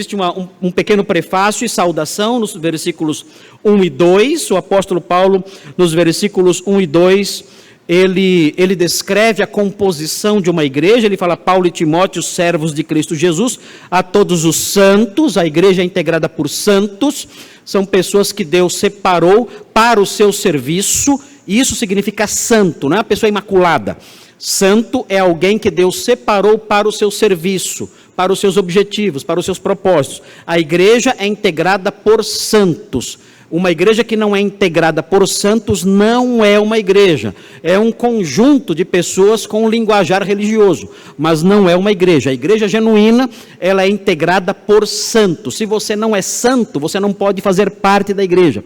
Existe um pequeno prefácio e saudação nos versículos 1 e 2. O apóstolo Paulo, nos versículos 1 e 2, ele descreve a composição de uma igreja. Ele fala: Paulo e Timóteo, servos de Cristo Jesus, a todos os santos. A igreja é integrada por santos, são pessoas que Deus separou para o seu serviço, e isso significa santo, não é uma pessoa imaculada. Santo é alguém que Deus separou para o seu serviço, para os seus objetivos, para os seus propósitos. A igreja é integrada por santos. Uma igreja que não é integrada por santos não é uma igreja. É um conjunto de pessoas com um linguajar religioso, mas não é uma igreja. A igreja genuína, ela é integrada por santos. Se você não é santo, você não pode fazer parte da igreja.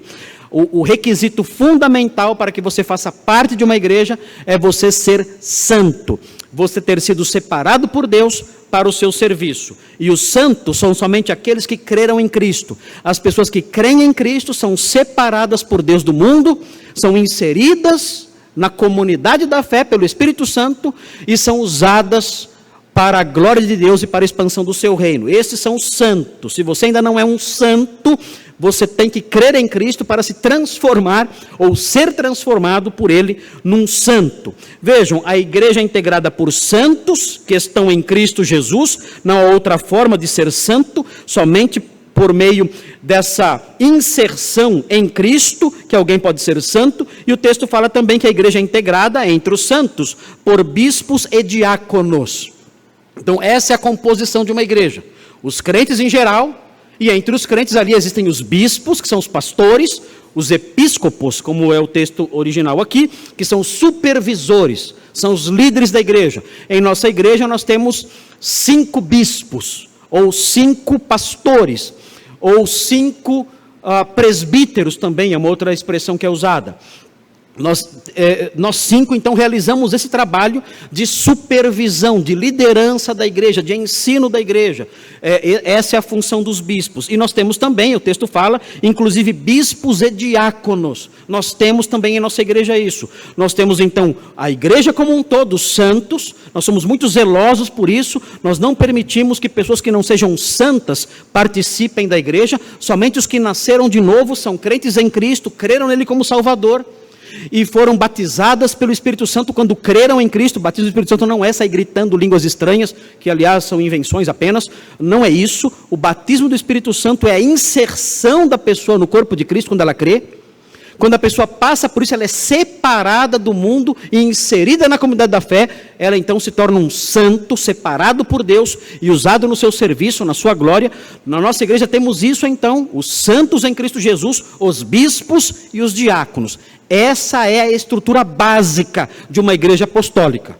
O requisito fundamental para que você faça parte de uma igreja é você ser santo. Você ter sido separado por Deus para o seu serviço. E os santos são somente aqueles que creram em Cristo. As pessoas que creem em Cristo são separadas por Deus do mundo, são inseridas na comunidade da fé pelo Espírito Santo e são usadas para a glória de Deus e para a expansão do seu reino. Esses são os santos. Se você ainda não é um santo, você tem que crer em Cristo para se transformar ou ser transformado por Ele num santo. Vejam, a igreja é integrada por santos que estão em Cristo Jesus. Não há outra forma de ser santo, somente por meio dessa inserção em Cristo que alguém pode ser santo. E o texto fala também que a igreja é integrada entre os santos por bispos e diáconos. Então essa é a composição de uma igreja. Os crentes em geral. E entre os crentes ali existem os bispos, que são os pastores, os episcopos, como é o texto original aqui, que são os supervisores, são os líderes da igreja. Em nossa igreja nós temos 5 bispos, ou 5 pastores, ou 5 presbíteros também, é uma outra expressão que é usada. Nós 5, então, realizamos esse trabalho de supervisão, de liderança da igreja, de ensino da igreja. Essa é a função dos bispos. E nós temos também, o texto fala, inclusive bispos e diáconos. Nós temos também em nossa igreja isso. Nós temos, então, a igreja como um todo, os santos. Nós somos muito zelosos por isso. Nós não permitimos que pessoas que não sejam santas participem da igreja. Somente os que nasceram de novo, são crentes em Cristo, creram nele como Salvador e foram batizadas pelo Espírito Santo quando creram em Cristo. O batismo do Espírito Santo não é sair gritando línguas estranhas, que aliás são invenções apenas, não é isso. O batismo do Espírito Santo é a inserção da pessoa no corpo de Cristo quando ela crê. Quando a pessoa passa por isso, ela é separada do mundo e inserida na comunidade da fé. Ela então se torna um santo, separado por Deus e usado no seu serviço, na sua glória. Na nossa igreja temos isso então, os santos em Cristo Jesus, os bispos e os diáconos. Essa é a estrutura básica de uma igreja apostólica.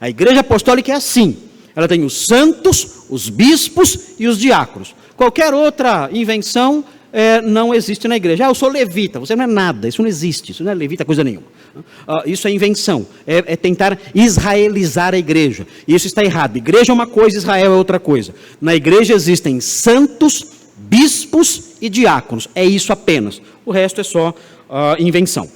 A igreja apostólica é assim. Ela tem os santos, os bispos e os diáconos. Qualquer outra invenção não existe na igreja. Eu sou levita. Você não é nada. Isso não existe. Isso não é levita coisa nenhuma. Isso é invenção. É tentar israelizar a igreja. E isso está errado. Igreja é uma coisa, Israel é outra coisa. Na igreja existem santos, bispos e diáconos. É isso apenas. O resto é só invenção.